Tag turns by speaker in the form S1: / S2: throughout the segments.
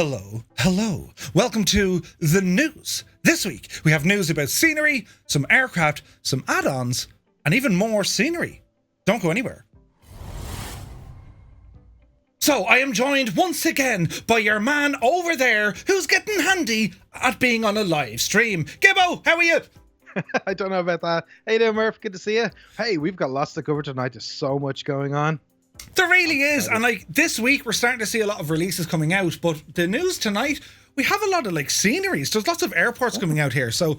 S1: Hello, hello. Welcome to the news. This week, we have news about scenery, some aircraft, some add-ons, and even more scenery. Don't go anywhere. So, I am joined once again by your man over there who's getting handy at being on a live stream. Gibbo, how are you?
S2: I don't know about that. Hey there, Murph. Good to see you. Hey, we've got lots to cover tonight. There's so much going on.
S1: There really is, and like this week we're starting to see a lot of releases coming out, but the news tonight, we have a lot of like sceneries. There's lots of airports coming out here, so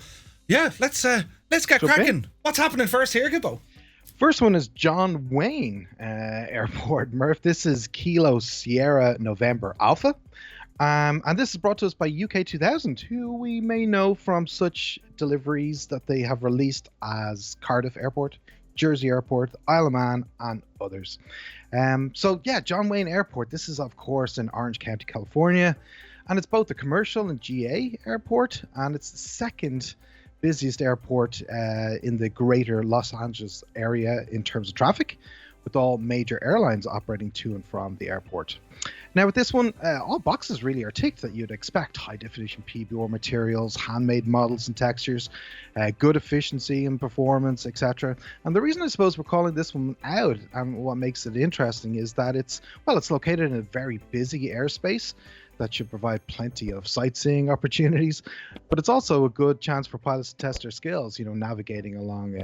S1: yeah, let's get cracking. What's happening first here, Gibbo?
S2: First one is John Wayne Airport, Murph. This is Kilo Sierra November Alpha, and this is brought to us by UK 2000, who we may know from such deliveries that they have released as Cardiff Airport, Jersey Airport, Isle of Man, and others. So yeah, John Wayne Airport. This is of course in Orange County, California, and it's both a commercial and GA airport, and it's the second busiest airport in the greater Los Angeles area in terms of traffic, with all major airlines operating to and from the airport. Now with this one, all boxes really are ticked that you'd expect: high definition PBR materials, handmade models and textures, good efficiency and performance, etc. And the reason I suppose we're calling this one out, and what makes it interesting, is that it's located in a very busy airspace that should provide plenty of sightseeing opportunities, but it's also a good chance for pilots to test their skills, navigating along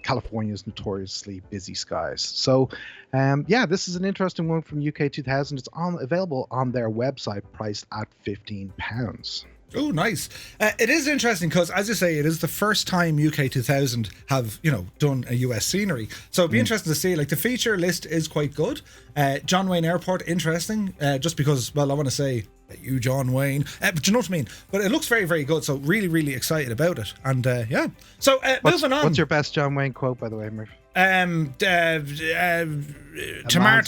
S2: California's notoriously busy skies. So yeah, this is an interesting one from UK 2000. It's available on their website, priced at £15.
S1: Oh, nice. It is interesting because, as you say, it is the first time UK 2000 have, done a US scenery. So it'd be interesting to see. Like, the feature list is quite good. John Wayne Airport, interesting. Just because, well, I want to say, you John Wayne. But you know what I mean? But it looks very, very good. So really, really excited about it. And yeah. So moving on.
S2: What's your best John Wayne quote, by the way, Murph?
S1: A
S2: man's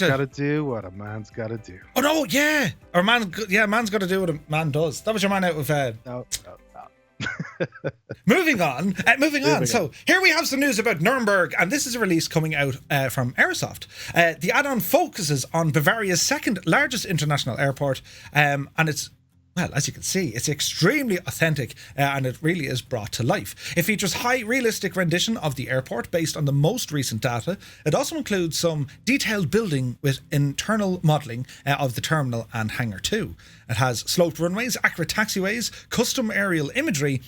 S2: got to do what a man's got to do.
S1: Oh no, yeah. Man's got to do what a man does. That was your man out of
S2: No.
S1: Moving on. So here we have some news about Nuremberg, and this is a release coming out from Airsoft. The add-on focuses on Bavaria's second largest international airport, and it's, well, as you can see, it's extremely authentic, and it really is brought to life. It features high realistic rendition of the airport based on the most recent data. It also includes some detailed building with internal modelling of the terminal and hangar 2. It has sloped runways, accurate taxiways, custom aerial imagery,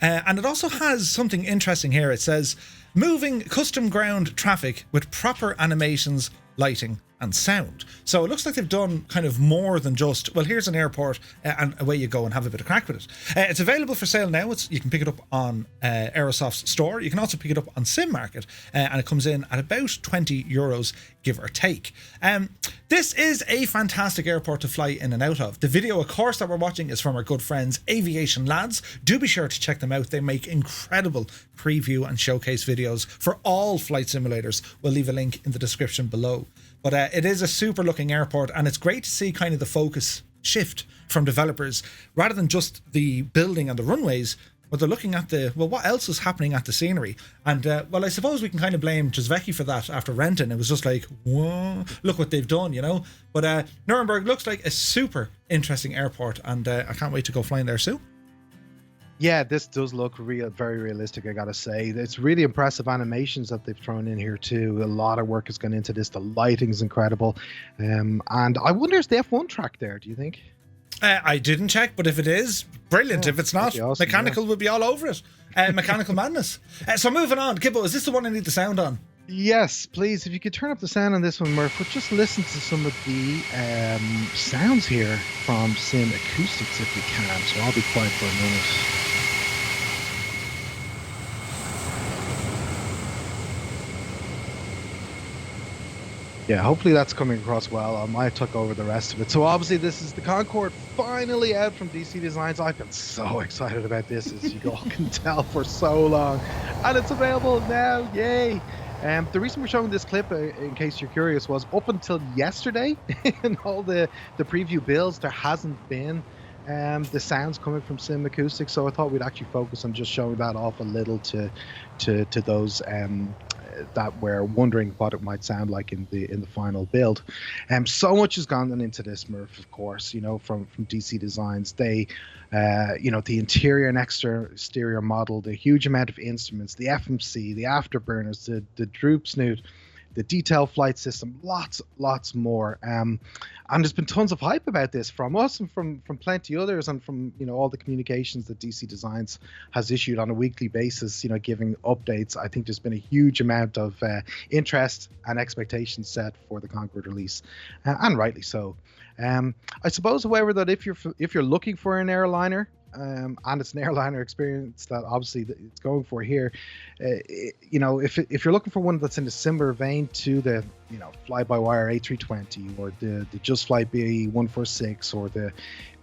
S1: and it also has something interesting here. It says, moving custom ground traffic with proper animations, lighting and sound. So it looks like they've done kind of more than just, well, here's an airport and away you go and have a bit of crack with it. It's available for sale now. You can pick it up on Aerosoft's store. You can also pick it up on Sim Market, and it comes in at about €20, give or take. This is a fantastic airport to fly in and out of. The video, of course, that we're watching is from our good friends AviationLads. Do be sure to check them out. They make incredible preview and showcase videos for all flight simulators. We'll leave a link in the description below. But it is a super looking airport, and it's great to see kind of the focus shift from developers, rather than just the building and the runways, but they're looking at what else is happening at the scenery. And well, I suppose we can kind of blame Trizvecki for that after Renton. It was just like, whoa, look what they've done, But Nuremberg looks like a super interesting airport, and I can't wait to go flying there soon.
S2: Yeah, this does look very realistic, I gotta say. It's really impressive animations that they've thrown in here too. A lot of work has gone into this. The lighting's incredible. And I wonder, is the F1 track there, do you think?
S1: I didn't check, but if it is, brilliant. If it's not, awesome, Mechanical would be all over it. Mechanical madness. So moving on, Gibbo, is this the one I need the sound on?
S2: Yes, please. If you could turn up the sound on this one, Murph, but just listen to some of the sounds here from Sim Acoustics if you can. So I'll be quiet for a minute. Yeah, hopefully that's coming across well. I might talk over the rest of it. So obviously this is the Concorde finally out from DC Designs. I've been so excited about this, as you all can tell, for so long. And it's available now, yay! The reason we're showing this clip, in case you're curious, was up until yesterday, in all the preview builds, there hasn't been the sounds coming from Sim Acoustics. So I thought we'd actually focus on just showing that off a little to those that we're wondering what it might sound like in the final build. So much has gone into this, Murph, of course, from DC Designs. They the interior and exterior model, the huge amount of instruments, the FMC, the afterburners, the droop snoot, the detail flight system, lots more. And there's been tons of hype about this from us and from plenty others, and from all the communications that DC Designs has issued on a weekly basis, giving updates. I think there's been a huge amount of interest and expectations set for the Concorde release, and rightly so. I suppose, however, that if you're looking for an airliner, and it's an airliner experience that obviously it's going for here, if you're looking for one that's in a similar vein to the fly-by-wire A320 or the Just Flight BAE 146 or the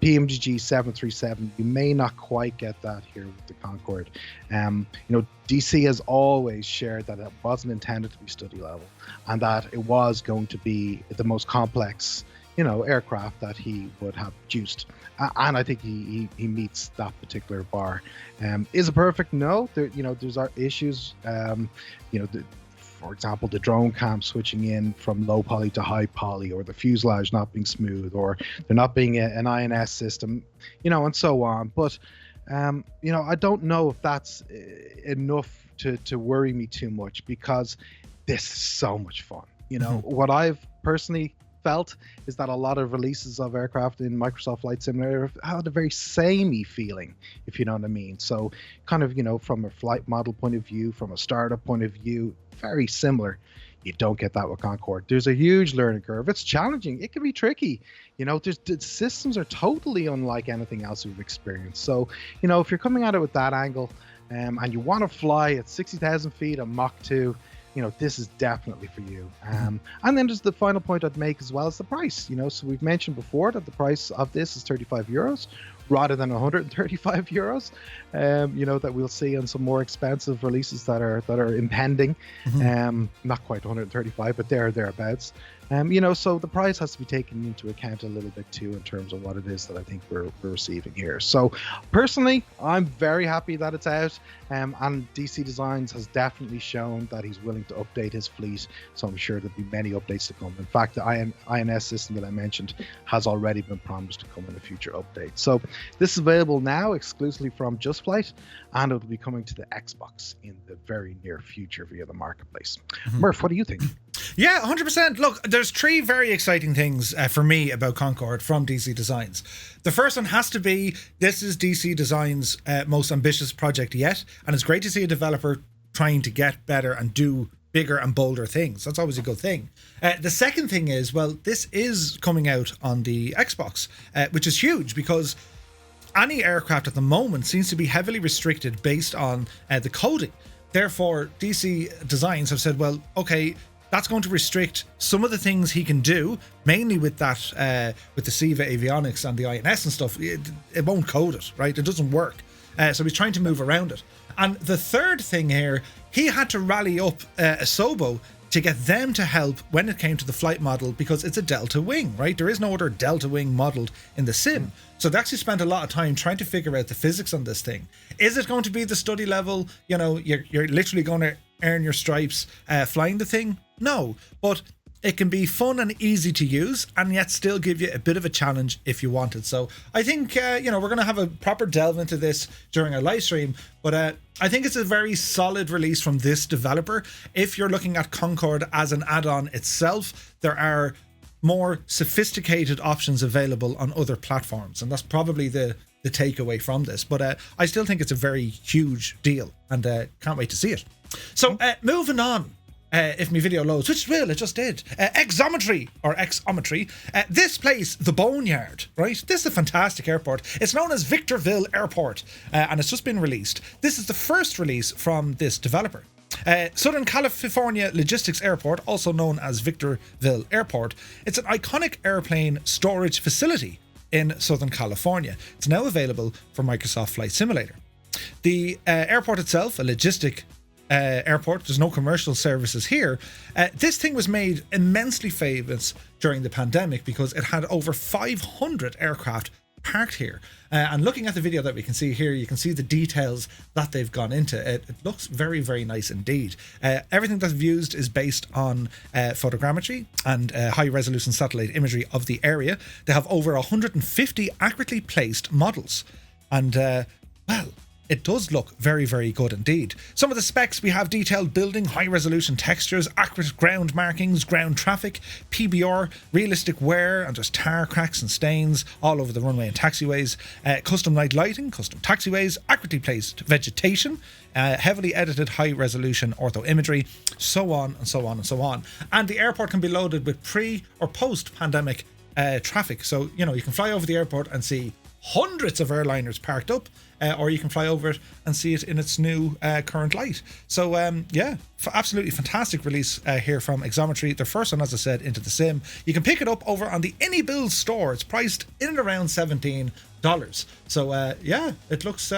S2: PMGG 737, you may not quite get that here with the Concorde. DC has always shared that it wasn't intended to be study level, and that it was going to be the most complex aircraft that he would have produced, and I think he meets that particular bar. Is it perfect? No. There's our issues. For example, the drone cam switching in from low poly to high poly, or the fuselage not being smooth, or there not being an INS system, and so on. But I don't know if that's enough to worry me too much, because this is so much fun. What I've personally felt is that a lot of releases of aircraft in Microsoft Flight Simulator had a very samey feeling, if you know what I mean. So kind of, from a flight model point of view, from a startup point of view, very similar. You don't get that with Concorde. There's a huge learning curve. It's challenging. It can be tricky. The systems are totally unlike anything else we've experienced. So, if you're coming at it with that angle, and you want to fly at 60,000 feet at Mach 2, this is definitely for you. And then just the final point I'd make as well is the price. So we've mentioned before that the price of this is 35 euros rather than 135 euros, that we'll see on some more expensive releases that are impending. Not quite 135, but thereabouts. So the price has to be taken into account a little bit too, in terms of what it is that I think we're receiving here. So personally, I'm very happy that it's out, and DC Designs has definitely shown that he's willing to update his fleet. So I'm sure there'll be many updates to come. In fact, the INS system that I mentioned has already been promised to come in a future update. So this is available now exclusively from Just Flight, and it'll be coming to the Xbox in the very near future via the marketplace. Murph, what do you think?
S1: Yeah, 100%. Look, there's three very exciting things for me about Concorde from DC Designs. The first one has to be, this is DC Designs' most ambitious project yet, and it's great to see a developer trying to get better and do bigger and bolder things. That's always a good thing. The second thing is, well, this is coming out on the Xbox, which is huge, because any aircraft at the moment seems to be heavily restricted based on the coding. Therefore, DC Designs have said, well, okay, that's going to restrict some of the things he can do, mainly with that, with the SIVA avionics and the INS and stuff. It won't code it, right? It doesn't work. So he's trying to move around it. And the third thing here, he had to rally up Asobo to get them to help when it came to the flight model, because it's a delta wing, right? There is no other delta wing modeled in the sim. So they actually spent a lot of time trying to figure out the physics on this thing. Is it going to be the study level? You're literally going to earn your stripes flying the thing? No, but it can be fun and easy to use, and yet still give you a bit of a challenge if you want it. So I think, we're going to have a proper delve into this during our live stream, but I think it's a very solid release from this developer. If you're looking at Concorde as an add-on itself, there are more sophisticated options available on other platforms, and that's probably the takeaway from this. But I still think it's a very huge deal, and can't wait to see it. So moving on. If my video loads, which it just did. Xometry. This place, the Boneyard, right? This is a fantastic airport. It's known as Victorville Airport, and it's just been released. This is the first release from this developer. Southern California Logistics Airport, also known as Victorville Airport. It's an iconic airplane storage facility in Southern California. It's now available for Microsoft Flight Simulator. The airport itself, a logistic airport, there's no commercial services here. This thing was made immensely famous during the pandemic because it had over 500 aircraft parked here. And looking at the video that we can see here, you can see the details that they've gone into. It looks very, very nice indeed. Everything that's used is based on photogrammetry and high-resolution satellite imagery of the area. They have over 150 accurately placed models. And, well, it does look very, very good indeed. Some of the specs: we have detailed building, high-resolution textures, accurate ground markings, ground traffic, PBR, realistic wear, and just tar cracks and stains all over the runway and taxiways, custom night lighting, custom taxiways, accurately placed vegetation, heavily edited high-resolution ortho imagery, so on and so on and so on. And the airport can be loaded with pre- or post-pandemic traffic. So, you know, you can fly over the airport and see hundreds of airliners parked up, or you can fly over it and see it in its new current light. So yeah, absolutely fantastic release here from Xometry. Their first one, as I said, into the sim. You can pick it up over on the AnyBuild store. It's priced in and around $17. So yeah, it looks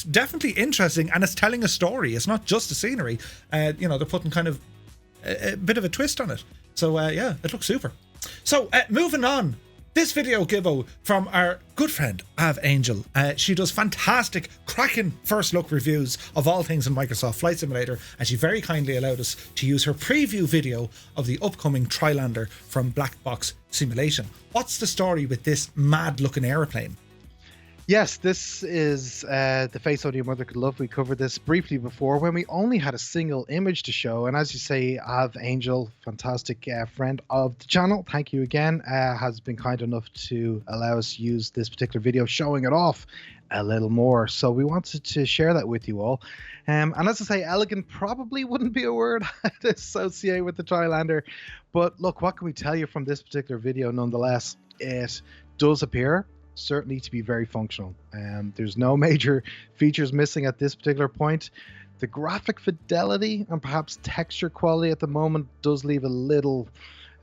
S1: definitely interesting, and it's telling a story. It's not just the scenery. You know, they're putting kind of a bit of a twist on it. So yeah, it looks super. So moving on. This video, Gibbo, from our good friend AvAngel. She does fantastic, cracking first look reviews of all things in Microsoft Flight Simulator, and she very kindly allowed us to use her preview video of the upcoming Trislander from Black Box Simulation. What's the story with this mad looking aeroplane?
S2: Yes, this is the face only your mother could love. We covered this briefly before when we only had a single image to show. And as you say, AvAngel, fantastic friend of the channel, thank you again, has been kind enough to allow us to use this particular video, showing it off a little more. So we wanted to share that with you all. And as I say, elegant probably wouldn't be a word I'd associate with the Trislander. But look, what can we tell you from this particular video nonetheless? It does appear certainly to be very functional. There's no major features missing at this particular point. The graphic fidelity and perhaps texture quality at the moment does leave a little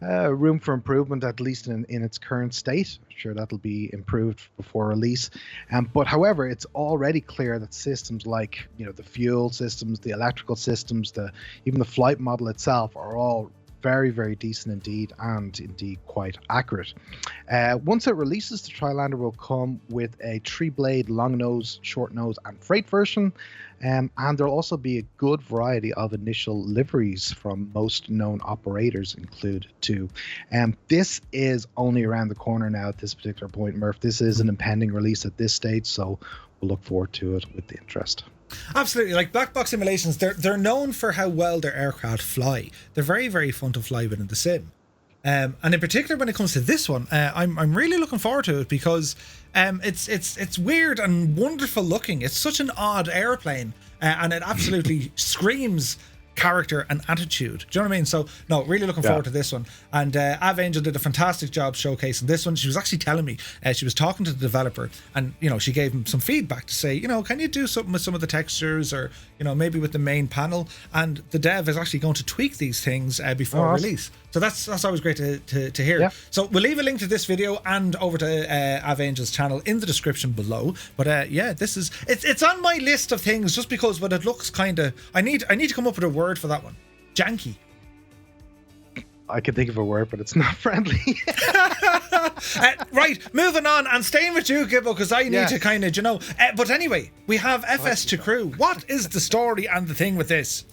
S2: room for improvement, at least in its current state. I'm sure that'll be improved before release. But however, it's already clear that systems like, you know, the fuel systems, the electrical systems, even the flight model itself are all very, very decent indeed, and indeed quite accurate. Once it releases, the Trislander will come with a 3-blade long nose, short nose, and freight version, and there'll also be a good variety of initial liveries from most known operators included too. This is only around the corner now at this particular point, Murph. This is an impending release at this stage, so we'll look forward to it with the interest.
S1: Absolutely. Like Black Box Simulations, they're known for how well their aircraft fly. They're very, very fun to fly with in the sim. And in particular, when it comes to this one, I'm really looking forward to it because it's weird and wonderful looking. It's such an odd airplane, and it absolutely screams character and attitude. Do you know what I mean? So no, really looking forward to this one. And AvAngel did a fantastic job showcasing this one. She was actually telling me, she was talking to the developer, and you know, she gave him some feedback to say, you know, can you do something with some of the textures, or you know, maybe with the main panel. And the dev is actually going to tweak these things before release. So that's always great to hear. Yeah. So we'll leave a link to this video and over to AvAngel's channel in the description below. But yeah, this is it's on my list of things just because, but it looks kind of, I need to come up with a word for that one. Janky.
S2: I can think of a word, but it's not friendly.
S1: Right, moving on and staying with you, Gibbo, because I need to kind of, you know. But anyway, we have FS2 Crew. What is the story and the thing with this?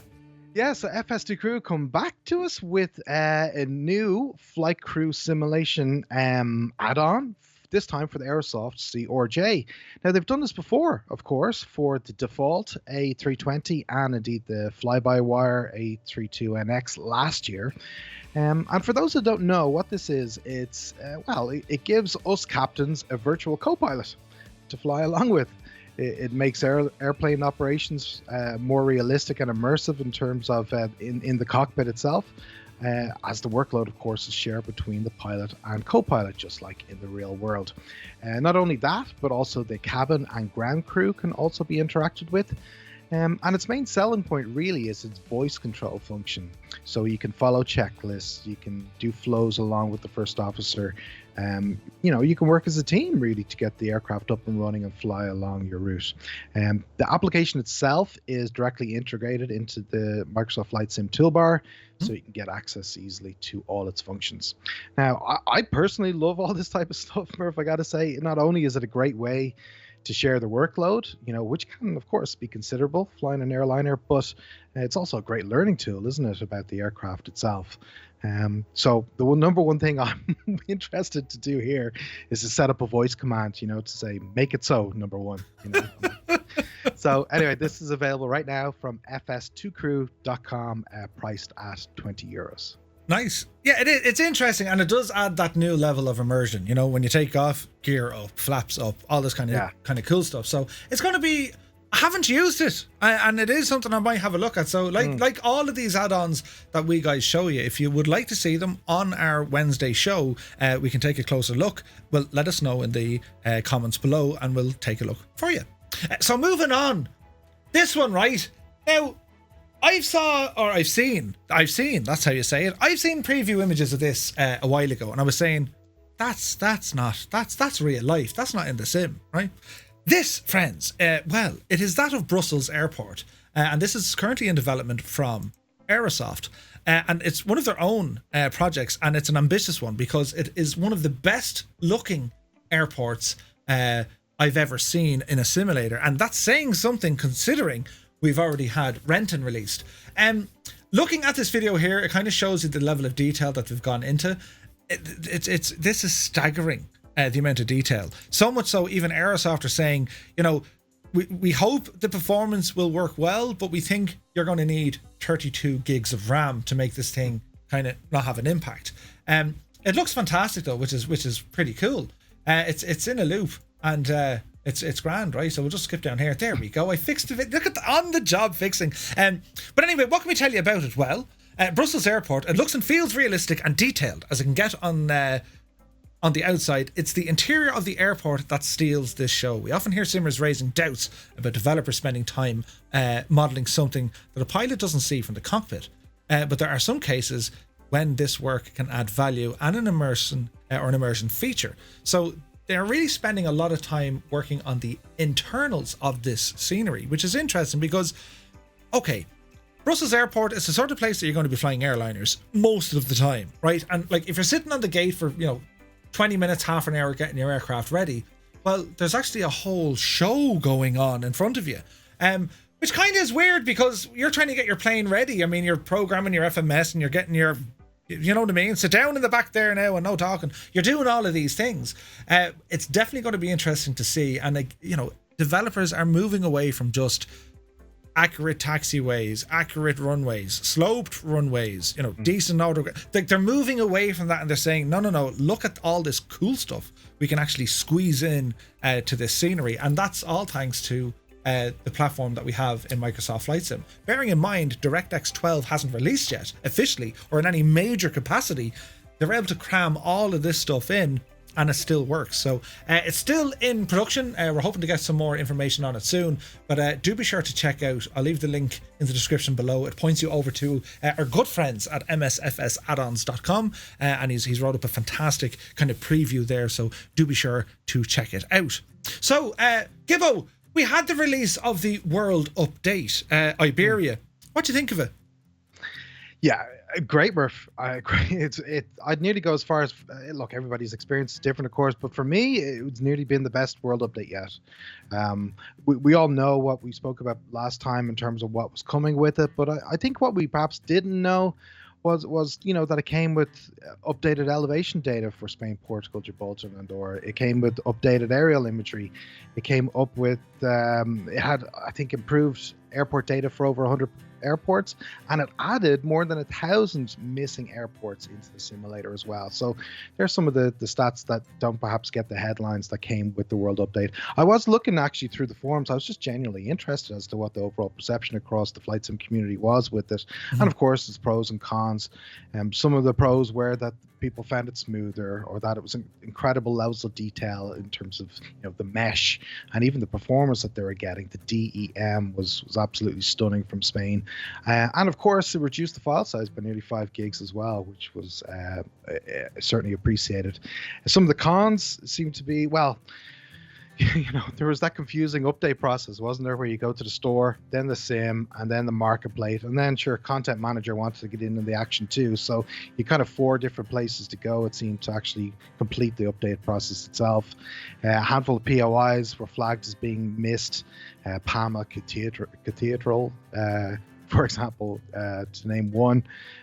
S2: Yeah, so FS2 Crew come back to us with a new flight crew simulation add-on, this time for the Aerosoft CRJ. Now, they've done this before, of course, for the default A320 and indeed the fly-by-wire A32NX last year. And for those who don't know what this is, it's, well, it gives us captains a virtual co-pilot to fly along with. It makes airplane operations more realistic and immersive in terms of in the cockpit itself, as the workload, of course, is shared between the pilot and co-pilot, just like in the real world. Not only that, but also the cabin and ground crew can also be interacted with. And its main selling point really is its voice control function. So you can follow checklists, you can do flows along with the first officer. You can work as a team really to get the aircraft up and running and fly along your route. The application itself is directly integrated into the Microsoft Flight Sim toolbar, so you can get access easily to all its functions. Now, I personally love all this type of stuff, Murph. I got to say, not only is it a great way to share the workload, which can, of course, be considerable flying an airliner, but it's also a great learning tool, isn't it, about the aircraft itself. So the number one thing I'm interested to do here is to set up a voice command, to say, make it so, number one. So anyway, this is available right now from fs2crew.com, priced at €20.
S1: Nice. Yeah, it is. It's interesting, and it does add that new level of immersion. When you take off, gear up, flaps up, all this kind of cool stuff. So it's going to be. I haven't used it, and it is something I might have a look at. So like all of these add-ons that we guys show you, if you would like to see them on our Wednesday show, we can take a closer look. Well, let us know in the comments below, and we'll take a look for you. So moving on, this one right now. I've seen, that's how you say it. I've seen preview images of this a while ago, and I was saying, that's real life. That's not in the sim, right? This, friends, it is that of Brussels Airport, and this is currently in development from Aerosoft, and it's one of their own projects, and it's an ambitious one because it is one of the best looking airports I've ever seen in a simulator, and that's saying something considering we've already had Renton released. Looking at this video here, it kind of shows you the level of detail that we've gone into. This is staggering, the amount of detail. So much so, even Aerosoft are saying, we hope the performance will work well, but we think you're going to need 32 gigs of RAM to make this thing kind of not have an impact. It looks fantastic though, which is pretty cool. It's in a loop, and it's grand, right? So we'll just skip down here. There we go. I fixed it. Look at the on-the-job fixing. But anyway, what can we tell you about it? Well, Brussels Airport, it looks and feels realistic and detailed as it can get on the outside. It's the interior of the airport that steals this show. We often hear simmers raising doubts about developers spending time modelling something that a pilot doesn't see from the cockpit. But there are some cases when this work can add value and an immersion feature. So they're really spending a lot of time working on the internals of this scenery, which is interesting because, okay, Brussels Airport is the sort of place that you're going to be flying airliners most of the time, right? And like if you're sitting on the gate for 20 minutes, half an hour getting your aircraft ready, well, there's actually a whole show going on in front of you, which kind of is weird because you're trying to get your plane ready. I mean, you're programming your FMS and you're getting your, you know what I mean? Sit down in the back there now and no talking. You're doing all of these things. It's definitely going to be interesting to see. And developers are moving away from just accurate taxiways, accurate runways, sloped runways, decent auto. They're moving away from that, and they're saying, no, look at all this cool stuff we can actually squeeze in to this scenery. And that's all thanks to the platform that we have in Microsoft Flight Sim. Bearing in mind, DirectX 12 hasn't released yet officially or in any major capacity, they're able to cram all of this stuff in and it still works. So it's still in production. We're hoping to get some more information on it soon, but do be sure to check out. I'll leave the link in the description below. It points you over to our good friends at MSFSaddons.com, and he's wrote up a fantastic kind of preview there, so do be sure to check it out. So Gibbo, we had the release of the World Update, Iberia. What do you think of it?
S2: Yeah, great, Murph. I'd nearly go as far as, look, everybody's experience is different, of course, but for me, it's nearly been the best World Update yet. We all know what we spoke about last time in terms of what was coming with it, but I think what we perhaps didn't know was that it came with updated elevation data for Spain, Portugal, Gibraltar, and Andorra. It came with updated aerial imagery. It came up with it had, I think, improved airport data for over 100 airports, and it added more than 1,000 missing airports into the simulator as well. So there's some of the stats that don't perhaps get the headlines that came with the world update. I was looking actually through the forums. I was just genuinely interested as to what the overall perception across the flight sim community was with it. And of course, there's pros and cons. Some of the pros were that people found it smoother, or that it was incredible levels of detail in terms of the mesh and even the performance that they were getting. The DEM was absolutely stunning from Spain, and of course it reduced the file size by nearly 5 gigs as well, which was certainly appreciated. Some of the cons seem to be, well, there was that confusing update process, wasn't there, where you go to the store, then the sim, and then the marketplace, and then sure, content manager wanted to get in the action too. So you kind of 4 different places to go, it seemed, to actually complete the update process itself. A handful of POIs were flagged as being missed. Palma Cathedral, for example, to name one.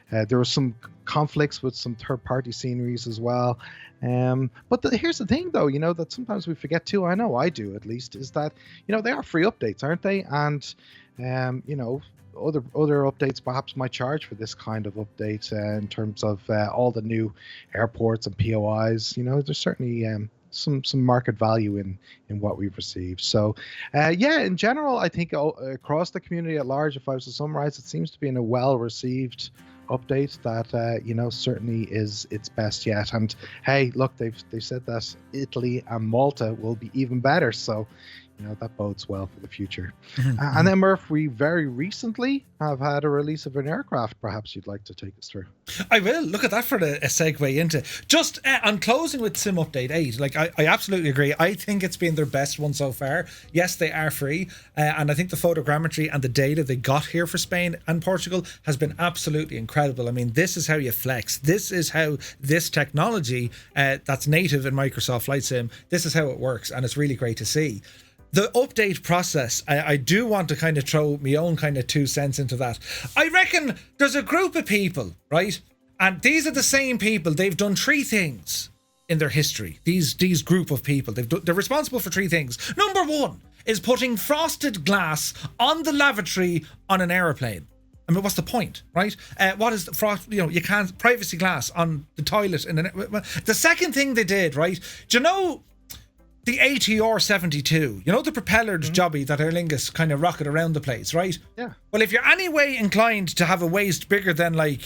S2: There were some conflicts with some third-party sceneries as well. But here's the thing, though, that sometimes we forget too, I know I do at least, is that, they are free updates, aren't they? And, other updates perhaps might charge for this kind of update in terms of all the new airports and POIs. There's certainly some market value in what we've received. So in general, I think across the community at large, if I was to summarize, it seems to be in a well-received update that certainly is its best yet. And hey, look, they've said that Italy and Malta will be even better, so that bodes well for the future. And then, Murph, we very recently have had a release of an aircraft. Perhaps you'd like to take us through. I
S1: will. Look at that for a segue into. Just on closing with Sim Update 8, like I absolutely agree. I think it's been their best one so far. Yes, they are free. And I think the photogrammetry and the data they got here for Spain and Portugal has been absolutely incredible. I mean, this is how you flex. This is how this technology that's native in Microsoft Flight Sim, this is how it works. And it's really great to see. The update process, I do want to kind of throw my own kind of 2 cents into that. I reckon there's a group of people, right? And these are the same people. They've done 3 things in their history. These group of people, they're responsible for 3 things. Number 1 is putting frosted glass on the lavatory on an aeroplane. I mean, what's the point, right? What is the frost? You can't privacy glass on the toilet. The second thing they did, right? Do you know the ATR 72, the propellered jobby that Aer Lingus kind of rocket around the place, right?
S2: Yeah.
S1: Well, if you're anyway inclined to have a waist bigger than a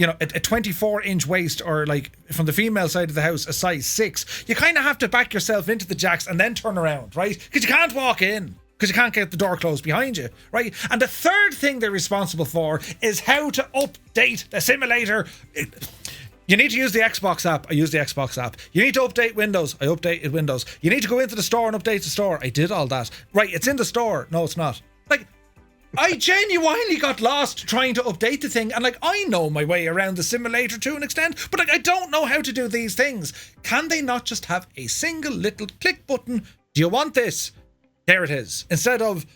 S1: 24-inch waist, or like from the female side of the house, a size 6, you kind of have to back yourself into the jacks and then turn around, right? Because you can't walk in, because you can't get the door closed behind you, right? And the third thing they're responsible for is how to update the simulator. You need to use the Xbox app. I use the Xbox app. You need to update Windows. I updated Windows. You need to go into the store and update the store. I did all that. Right, it's in the store. No, it's not. Like, I genuinely got lost trying to update the thing, and I know my way around the simulator to an extent, but I don't know how to do these things. Can they not just have a single little click button? Do you want this? There it is. Instead of,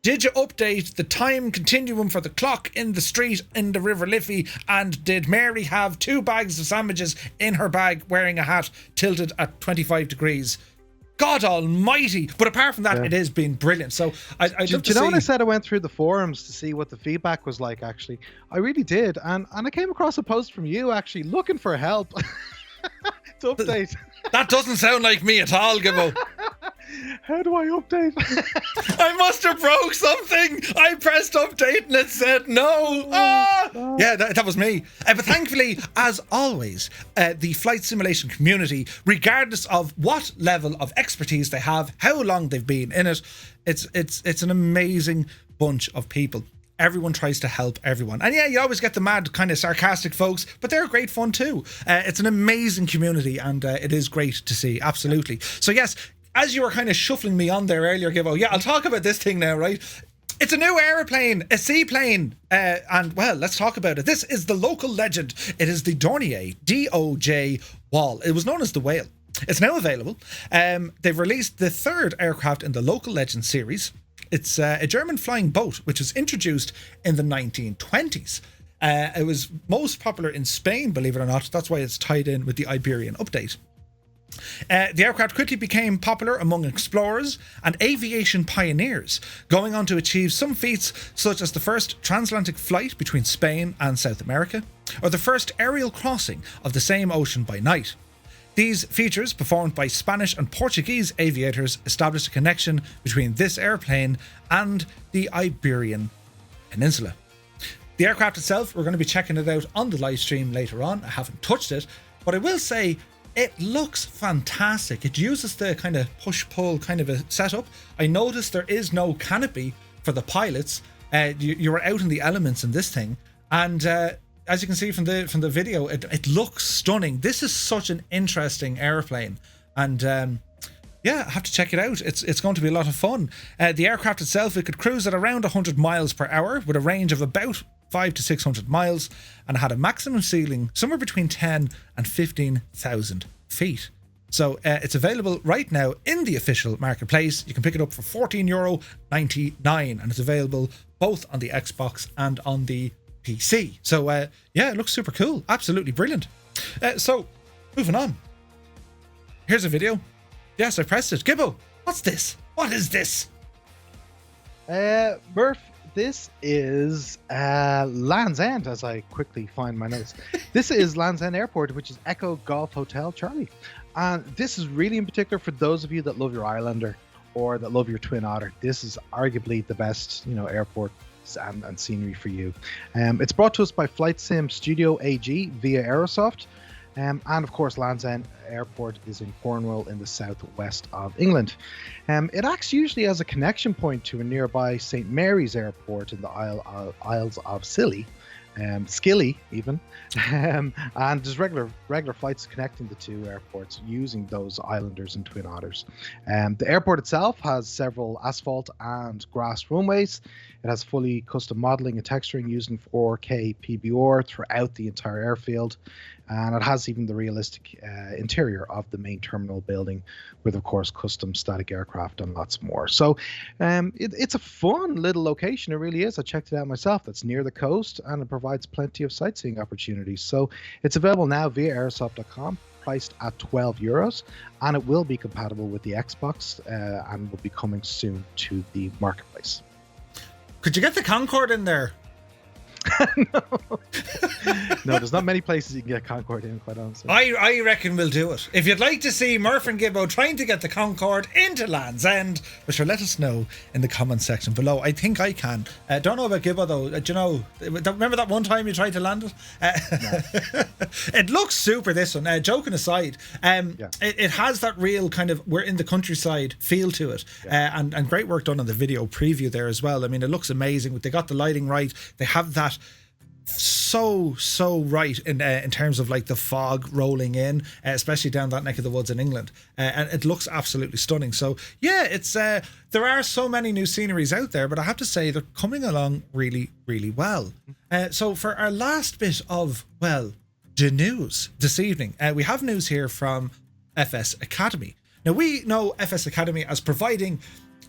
S1: did you update the time continuum for the clock in the street in the River Liffey? And did Mary have 2 bags of sandwiches in her bag wearing a hat tilted at 25 degrees? God almighty. But apart from that, it has been brilliant. So I love to see.
S2: Do you know when I said I went through the forums to see what the feedback was like, actually? I really did. And I came across a post from you, actually, looking for help to update.
S1: That doesn't sound like me at all, Gibbo.
S2: How do I update?
S1: I must have broke something. I pressed update and it said no. Yeah, that was me. But thankfully, as always, the flight simulation community, regardless of what level of expertise they have, how long they've been in it, it's an amazing bunch of people. Everyone tries to help everyone. And yeah, you always get the mad kind of sarcastic folks, but they're great fun too. It's an amazing community, and it is great to see. Absolutely. So yes, as you were kind of shuffling me on there earlier, Gibbo, yeah, I'll talk about this thing now, right? It's a new aeroplane, a seaplane, and well, let's talk about it. This is the local legend. It is the Dornier Do J Wal. It was known as the Whale. It's now available. They've released the 3rd aircraft in the local legend series. It's a German flying boat, which was introduced in the 1920s. It was most popular in Spain, believe it or not. That's why it's tied in with the Iberian update. The aircraft quickly became popular among explorers and aviation pioneers, going on to achieve some feats such as the first transatlantic flight between Spain and South America, or the first aerial crossing of the same ocean by night. These features, performed by Spanish and Portuguese aviators, established a connection between this airplane and the Iberian Peninsula. The aircraft itself, we're going to be checking it out on the live stream later on. I haven't touched it, but I will say it looks fantastic. It uses the kind of push-pull kind of a setup. I noticed there is no canopy for the pilots. You are out in the elements in this thing, and as you can see from the video, it looks stunning. This is such an interesting airplane, and yeah, I have to check it out. It's going to be a lot of fun. The aircraft itself, it could cruise at around 100 miles per hour with a range of about 500 to 600 miles, and had a maximum ceiling somewhere between 10 and 15,000 feet. So it's available right now in the official marketplace. You can pick it up for €14.99, and it's available both on the Xbox and on the PC. So yeah, it looks super cool. Absolutely brilliant. So moving on. Here's a video. Yes, I pressed it. Gibbo, what's this? What is this?
S2: Murph, this is Land's End, as I quickly find my notes. This is Land's End Airport, which is Echo Golf Hotel Charlie. And this is really in particular for those of you that love your Islander or that love your Twin Otter. This is arguably the best, airport and scenery for you. It's brought to us by Flight Sim Studio AG via Aerosoft. And of course, Land's End Airport is in Cornwall in the southwest of England. It acts usually as a connection point to a nearby St. Mary's Airport in the Isles of Scilly, Skilly even, and there's regular flights connecting the two airports using those Islanders and Twin Otters. The airport itself has several asphalt and grass runways. It has fully custom modeling and texturing using 4K PBR throughout the entire airfield, and it has even the realistic interior of the main terminal building with, of course, custom static aircraft and lots more. So it's a fun little location. It really is. I checked it out myself. It's near the coast, and it provides plenty of sightseeing opportunities. So it's available now via aerosoft.com, priced at €12, and it will be compatible with the Xbox and will be coming soon to the marketplace.
S1: Could you get the Concorde in there?
S2: No, there's not many places you can get Concorde in, quite honestly.
S1: I reckon we'll do it. If you'd like to see Murph and Gibbo trying to get the Concorde into Land's End, but sure, let us know in the comments section below. I think I can. Don't know about Gibbo though. Do you know? Remember that one time you tried to land it? No. It looks super. This one. Joking aside, it has that real kind of we're in the countryside feel to it, and great work done on the video preview there as well. I mean, it looks amazing. They got the lighting right. They have that so right in terms of like the fog rolling in, especially down that neck of the woods in England, and it looks absolutely stunning. So yeah, it's there are so many new sceneries out there, but I have to say they're coming along really well. So for our last bit of the news this evening, we have news here from FS Academy. Now we know FS Academy as providing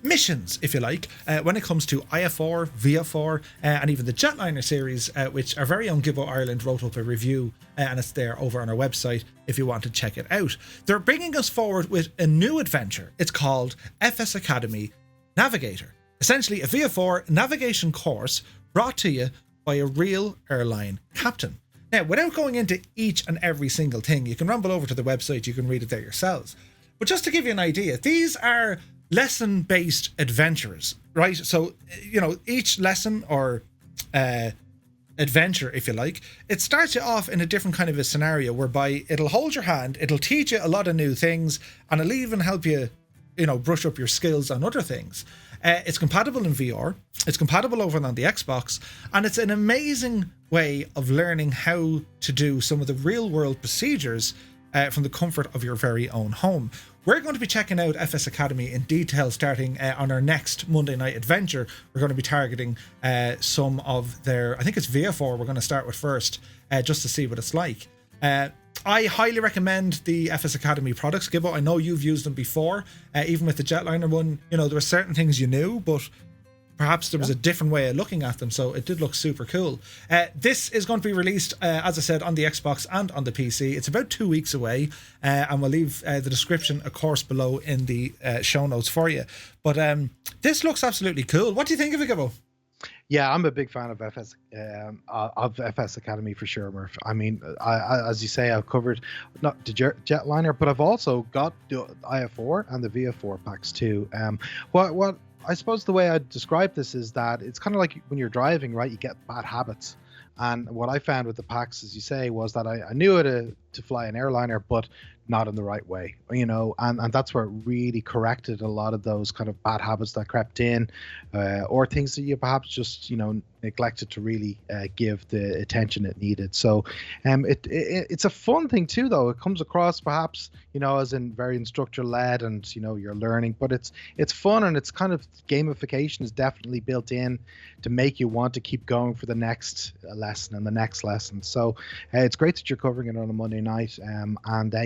S1: missions, if you like, when it comes to IF4, VF4, and even the Jetliner series, which our very own GibboIreland wrote up a review, and it's there over on our website if you want to check it out. They're bringing us forward with a new adventure. It's called FS Academy Navigator. Essentially a VF4 navigation course brought to you by a real airline captain. Now, without going into each and every single thing, you can rumble over to the website, you can read it there yourselves. But just to give you an idea, these are lesson-based adventures, right? So, each lesson or adventure, if you like, it starts you off in a different kind of a scenario whereby it'll hold your hand, it'll teach you a lot of new things, and it'll even help you, brush up your skills on other things. It's compatible in VR, it's compatible over on the Xbox, and it's an amazing way of learning how to do some of the real-world procedures from the comfort of your very own home. We're going to be checking out FS Academy in detail starting on our next Monday night adventure. We're going to be targeting some of their, I think it's VF4 we're going to start with first, just to see what it's like. I highly recommend the FS Academy products, Gibbo. I know you've used them before, even with the Jetliner one. There were certain things you knew, but perhaps there was a different way of looking at them, so it did look super cool. This is going to be released, as I said, on the Xbox and on the PC. It's about 2 weeks away, and we'll leave the description, of course, below in the show notes for you. But this looks absolutely cool. What do you think of it, Gibbo?
S2: Yeah, I'm a big fan of FS Academy for sure, Murph. I mean, as you say, I've covered not the jetliner, but I've also got the IF4 and the VF4 packs too. What I suppose the way I'd describe this is that it's kind of like when you're driving, right? You get bad habits. And what I found with the packs, as you say, was that I knew how to fly an airliner, but not in the right way, you know, and that's where it really corrected a lot of those kind of bad habits that crept in, or things that you perhaps just, you know, neglected to really give the attention it needed. So it's a fun thing too, though. It comes across perhaps, you know, as in very instructor led, and you know, you're learning, but it's fun, and it's kind of gamification is definitely built in to make you want to keep going for the next lesson and the next lesson. So it's great that you're covering it on a Monday night, and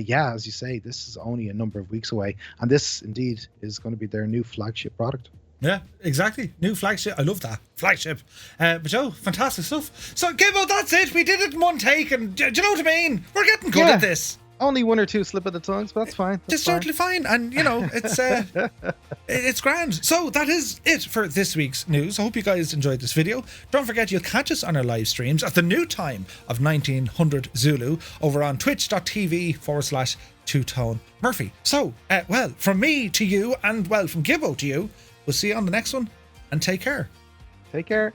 S2: yeah, as you say, this is only a number of weeks away, and this indeed is going to be their new flagship product.
S1: Yeah, exactly. New flagship. I love that. Flagship. But Joe, fantastic stuff. So, Gibbo, that's it. We did it in one take, and do you know what I mean? We're getting good at this.
S2: Only one or two slip of the tongues, but that's fine.
S1: It's totally fine. And, you know, it's grand. So that is it for this week's news. I hope you guys enjoyed this video. Don't forget, you'll catch us on our live streams at the new time of 1900 Zulu over on twitch.tv/Two-Tone Murphy. So, well, from me to you, and, well, from Gibbo to you, we'll see you on the next one, and take care.
S2: Take care.